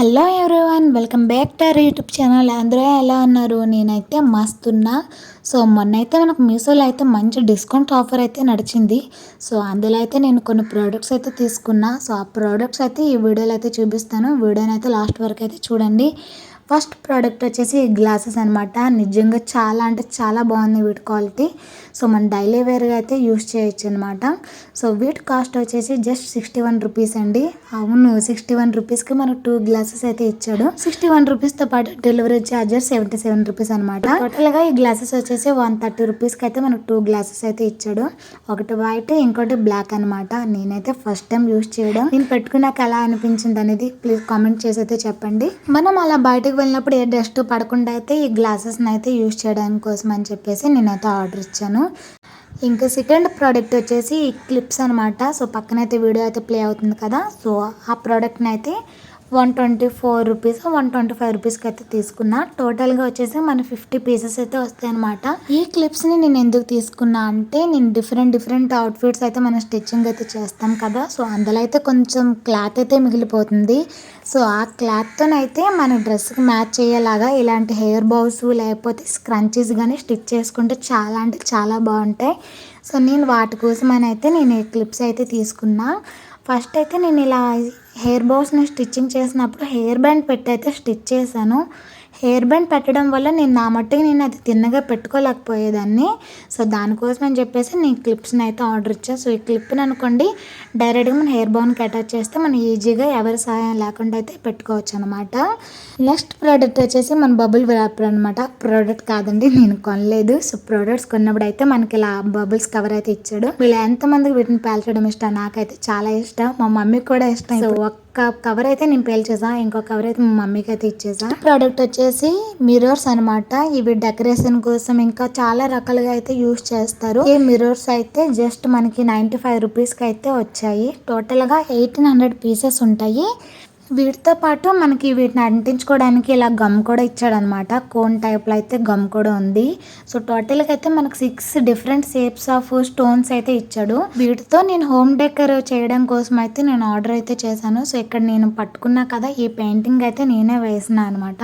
Hello everyone, welcome back to our YouTube channel. అందరూ ఎలా ఉన్నారు? నేనైతే మస్తున్నా. సో మొన్నైతే మనకు మీషోలో అయితే మంచి డిస్కౌంట్ ఆఫర్ అయితే నడిచింది. సో అందులో అయితే నేను కొన్ని ప్రోడక్ట్స్ అయితే తీసుకున్నా. సో ఆ ప్రోడక్ట్స్ అయితే ఈ వీడియోలో అయితే చూపిస్తాను. వీడియోని అయితే లాస్ట్ వరకు అయితే చూడండి. ఫస్ట్ ప్రోడక్ట్ వచ్చేసి గ్లాసెస్ అనమాట. నిజంగా చాలా అంటే చాలా బాగుంది వీటి క్వాలిటీ. సో మన డైలీ వేర్గా అయితే యూస్ చేయొచ్చు అనమాట. సో వీటి కాస్ట్ వచ్చేసి జస్ట్ 61 రూపీస్ అండి. అవును, 61 రూపీస్కి మనకు 2 గ్లాసెస్ అయితే ఇచ్చాడు. 61 రూపీస్తో పాటు డెలివరీ ఛార్జెస్ 77 రూపీస్ అనమాట. టోటల్గా ఈ గ్లాసెస్ వచ్చేసి 130 రూపీస్కి అయితే మనకు 2 గ్లాసెస్ అయితే ఇచ్చాడు. ఒకటి వైట్, ఇంకోటి బ్లాక్ అనమాట. నేనైతే ఫస్ట్ టైం యూస్ చేయడం, నేను పెట్టుకున్నాక ఎలా అనిపించింది అనేది ప్లీజ్ కామెంట్ చేసి అయితే చెప్పండి. మనం అలా బయటకు వెళ్ళినప్పుడు ఏ డస్ట్ పడకుండా అయితే ఈ గ్లాసెస్ని అయితే యూస్ చేయడానికి కోసం అని చెప్పేసి నేనైతే ఆర్డర్ ఇచ్చాను. ఇంకా సెకండ్ ప్రోడక్ట్ వచ్చేసి ఈ క్లిప్స్ అనమాట. సో పక్కనైతే వీడియో అయితే ప్లే అవుతుంది కదా. సో ఆ ప్రోడక్ట్ని అయితే 124 రూపీస్ 125 రూపీస్కి అయితే తీసుకున్నా. టోటల్గా వచ్చేసి మన 50 పీసెస్ అయితే వస్తాయి అనమాట. ఈ క్లిప్స్ని నేను ఎందుకు తీసుకున్నా అంటే, నేను డిఫరెంట్ అవుట్ఫిట్స్ అయితే మనం స్టిచ్చింగ్ అయితే చేస్తాం కదా. సో అందులో అయితే కొంచెం క్లాత్ అయితే మిగిలిపోతుంది. సో ఆ క్లాత్తోనైతే మన డ్రెస్కి మ్యాచ్ అయ్యేలాగా ఇలాంటి హెయిర్ బౌస్ లేకపోతే స్క్రంచీస్ కానీ స్టిచ్ చేసుకుంటే చాలా అంటే చాలా బాగుంటాయి. సో నేను వాటి కోసం అని అయితే నేను ఈ క్లిప్స్ అయితే తీసుకున్నా. ఫస్ట్ అయితే నేను ఇలా హెయిర్ బౌస్ని స్టిచ్చింగ్ చేసినప్పుడు హెయిర్ బ్యాండ్ పెట్టి అయితే స్టిచ్ చేశాను. హెయిర్ బ్యాండ్ పెట్టడం వల్ల నేను నా మట్టుకు నేను అది తిన్నగా పెట్టుకోలేకపోయేదాన్ని. సో దానికోసం అని చెప్పేసి నేను క్లిప్స్ని అయితే ఆర్డర్ ఇచ్చాను. సో ఈ క్లిప్ని అనుకోండి డైరెక్ట్గా మన హెయిర్ బౌన్కి అటాచ్ చేస్తే మనం ఈజీగా ఎవరి సహాయం లేకుండా అయితే పెట్టుకోవచ్చు అనమాట. నెక్స్ట్ ప్రోడక్ట్ వచ్చేసి మన బబుల్ వ్రాపర్ అనమాట. ప్రోడక్ట్ కాదండి, నేను కొనలేదు. సో ప్రోడక్ట్స్ కొన్నప్పుడు అయితే మనకి ఇలా బబుల్స్ కవర్ అయితే ఇచ్చాడు. వీళ్ళు ఎంతమందికి వీటిని పేల్చడం ఇష్టం, నాకైతే చాలా ఇష్టం, మా మమ్మీకి కూడా ఇష్టం. సో ఒక్క కవర్ అయితే నేను పేల్చేసా, ఇంకో కవర్ అయితే మా మమ్మీకి అయితే ఇచ్చేసా. ప్రోడక్ట్ వచ్చేసి మిర్రర్స్ అనమాట. ఇవి డెకరేషన్ కోసం ఇంకా చాలా రకాలుగా అయితే యూస్ చేస్తారు. ఈ మిర్రర్స్ అయితే జస్ట్ మనకి 95 రూపీస్కి అయితే వచ్చాయి. టోటల్గా 1800 పీసెస్ ఉంటాయి. వీటితో పాటు మనకి వీటిని అంటించుకోవడానికి ఇలా గమ్ కూడా ఇచ్చాడనమాట. కోన్ టైప్లో అయితే గమ్ కూడా ఉంది. సో టోటల్గా అయితే మనకు 6 డిఫరెంట్ షేప్స్ ఆఫ్ స్టోన్స్ అయితే ఇచ్చాడు. వీటితో నేను హోమ్ డెకర్ చేయడం కోసం అయితే నేను ఆర్డర్ అయితే చేశాను. సో ఇక్కడ నేను పట్టుకున్నా కదా, ఈ పెయింటింగ్ అయితే నేనే వేసిన అనమాట.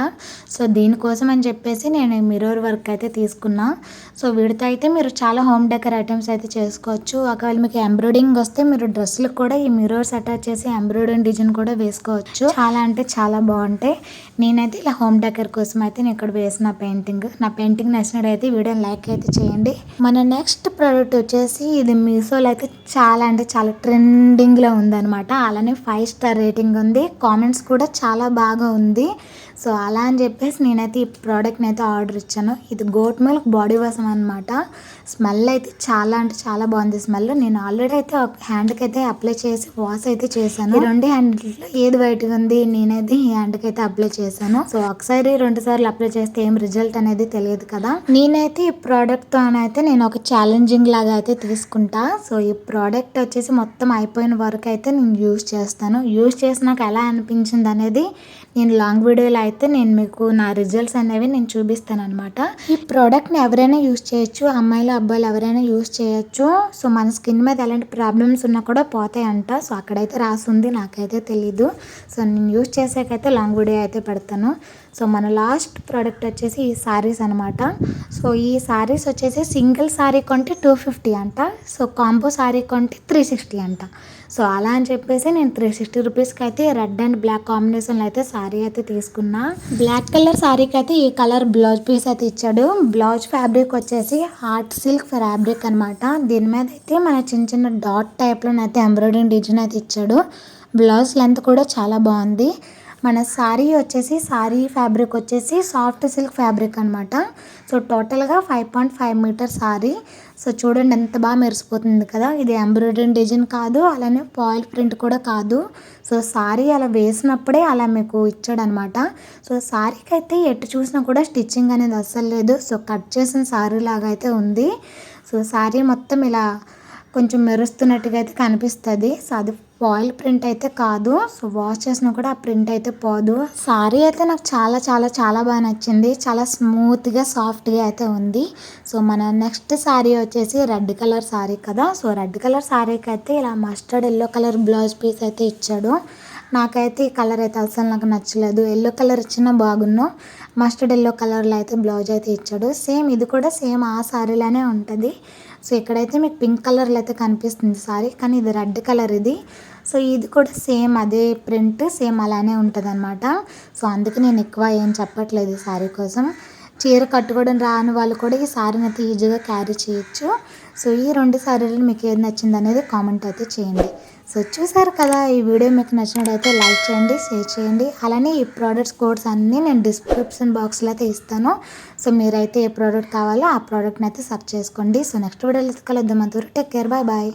సో దీనికోసం అని చెప్పేసి నేను మిర్రర్ వర్క్ అయితే తీసుకున్నా. సో వీటితో అయితే మీరు చాలా హోమ్ డెకర్ ఐటమ్స్ అయితే చేసుకోవచ్చు. ఒకవేళ మీకు ఎంబ్రాయిడింగ్ వస్తే మీరు డ్రెస్లకు కూడా ఈ మిర్రర్స్ అటాచ్ చేసి ఎంబ్రాయిడింగ్ డిజైన్ కూడా వేసుకోవచ్చు. చాలా అంటే చాలా బాగుంటాయి. నేనైతే ఇలా హోమ్ డెకర్ కోసం అయితే నేను ఇక్కడ వేసిన నా పెయింటింగ్ నచ్చినట్టయితే వీడియోని లైక్ అయితే చేయండి. మన నెక్స్ట్ ప్రోడక్ట్ వచ్చేసి ఇది మీషోలో అయితే చాలా అంటే చాలా ట్రెండింగ్లో ఉందన్నమాట. అలానే 5 స్టార్ రేటింగ్ ఉంది, కామెంట్స్ కూడా చాలా బాగా ఉంది. సో అలా అని చెప్పేసి నేనైతే ఈ ప్రోడక్ట్ని అయితే ఆర్డర్ ఇచ్చాను. ఇది గోట్ మిల్క్ బాడీ వాష్ అనమాట. స్మెల్ అయితే చాలా అంటే చాలా బాగుంది స్మెల్. నేను ఆల్రెడీ అయితే ఒక హ్యాండ్కి అయితే అప్లై చేసి వాష్ అయితే చేశాను. ఈ 2 హ్యాండ్లో ఏది వైట్గా ఉంది, నేనైతే ఈ హ్యాండ్కి అయితే అప్లై చేశాను. సో ఒకసారి 2 సార్లు అప్లై చేస్తే ఏం రిజల్ట్ అనేది తెలియదు కదా. నేనైతే ఈ ప్రోడక్ట్తో అయితే నేను ఒక ఛాలెంజింగ్ లాగా అయితే తీసుకుంటా. సో ఈ ప్రోడక్ట్ వచ్చేసి మొత్తం అయిపోయిన వరకు అయితే నేను యూజ్ చేస్తాను. యూజ్ చేసినాక ఎలా అనిపించింది అనేది నేను లాంగ్ వీడియోలో అయితే నేను మీకు నా రిజల్ట్స్ అనేవి నేను చూపిస్తాను అనమాట. ఈ ప్రోడక్ట్ని ఎవరైనా యూజ్ చేయొచ్చు, అమ్మాయిలు అబ్బాయిలు ఎవరైనా యూజ్ చేయొచ్చు. సో మన స్కిన్ మీద ఎలాంటి ప్రాబ్లమ్స్ ఉన్నా కూడా పోతాయంట. సో అక్కడైతే రాసింది, నాకైతే తెలీదు. సో నేను యూజ్ చేసాకైతే లాంగ్ వీడియో అయితే పెడతాను. సో మన లాస్ట్ ప్రోడక్ట్ వచ్చేసి ఈ సారీస్ అనమాట. సో ఈ సారీస్ వచ్చేసి సింగిల్ సారీ కొంటే 250 అంట. సో కాంబో సారీ కొంటే 360 అంట. సో అలా అని చెప్పేసి నేను 360 రూపీస్కి అయితే రెడ్ అండ్ బ్లాక్ కాంబినేషన్లో అయితే సారీ అయితే తీసుకున్నా. బ్లాక్ కలర్ సారీకి అయితే ఈ కలర్ బ్లౌజ్ పీస్ అయితే ఇచ్చాడు. బ్లౌజ్ ఫ్యాబ్రిక్ వచ్చేసి హార్ట్ సిల్క్ ఫ్యాబ్రిక్ అనమాట. దీని మీద అయితే మన చిన్న చిన్న డాట్ టైప్లోనైతే ఎంబ్రాయిడరింగ్ డిజైన్ అయితే ఇచ్చాడు. బ్లౌజ్ లెంత్ కూడా చాలా బాగుంది. మన సారీ ఫ్యాబ్రిక్ వచ్చేసి సాఫ్ట్ సిల్క్ ఫ్యాబ్రిక్ అనమాట. సో టోటల్గా 5.5 మీటర్ సారీ. సో చూడండి ఎంత బాగా మెరిసిపోతుంది కదా. ఇది ఎంబ్రాయిడరింగ్ డిజైన్ కాదు, అలానే పాయిల్ ప్రింట్ కూడా కాదు. సో సారీ అలా వేసినప్పుడే అలా మీకు ఇచ్చాడనమాట. సో సారీకి అయితే ఎటు చూసినా కూడా స్టిచ్చింగ్ అనేది అస్సలు లేదు. సో కట్ చేసిన సారీ లాగా అయితే ఉంది. సో సారీ మొత్తం ఇలా కొంచెం మెరుస్తున్నట్టుగా అయితే కనిపిస్తుంది. సో అది ఫాయిల్ ప్రింట్ అయితే కాదు. సో వాష్ చేసినా కూడా ఆ ప్రింట్ అయితే పోదు. సారీ అయితే నాకు చాలా చాలా చాలా బాగా నచ్చింది. చాలా స్మూత్గా సాఫ్ట్గా అయితే ఉంది. సో మన నెక్స్ట్ సారీ వచ్చేసి రెడ్ కలర్ సారీ కదా. సో రెడ్ కలర్ సారీకి అయితే ఇలా mustard yellow colour blouse piece అయితే ఇచ్చాడు. నాకైతే ఈ కలర్ అయితే అసలు నాకు నచ్చలేదు. యెల్లో కలర్ ఇచ్చినా బాగున్ను. మస్టర్డ్ యెల్లో కలర్‌లో అయితే బ్లౌజ్ అయితే ఇచ్చాడు. సేమ్ ఇది కూడా సేమ్ ఆ సారీలానే ఉంటది. సో, ఇక్కడైతే మీకు పింక్ కలర్‌లో అయితే కనిపిస్తుంది సారీ. కానీ ఇది రెడ్ కలర్ ఇది. సో, ఇది కూడా సేమ్ అదే ప్రింట్ సేమ్ అలానే ఉంటదనమాట. సో, అందుకే నేను ఎక్కువ ఏం చెప్పట్లేదు ఈ సారీ కోసం. చీర కట్టుకోవడం రాని వాళ్ళు కూడా ఈ సారీనైతే ఈజీగా క్యారీ చేయొచ్చు. సో, ఈ 2 సారీలలో మీకు ఏది నచ్చిందనేది కామెంట్ అయితే చేయండి. సో, చూసారు కదా! ఈ వీడియో మీకు నచ్చినట్టయితే లైక్ చేయండి, షేర్ చేయండి. అలానే ఈ ప్రొడక్ట్స్ కోడ్స్ అన్నీ నేను డిస్క్రిప్షన్ బాక్స్‌లో అయితే ఇస్తాను. సో, మీరైతే ఏ ప్రోడక్ట్ కావాలో ఆ ప్రోడక్ట్‌ని అయితే సెర్చ్ చేసుకోండి. సో, నెక్స్ట్ వీడియోలో కలుద్దాం. అంతవరకు టేక్ కేర్. Bye bye.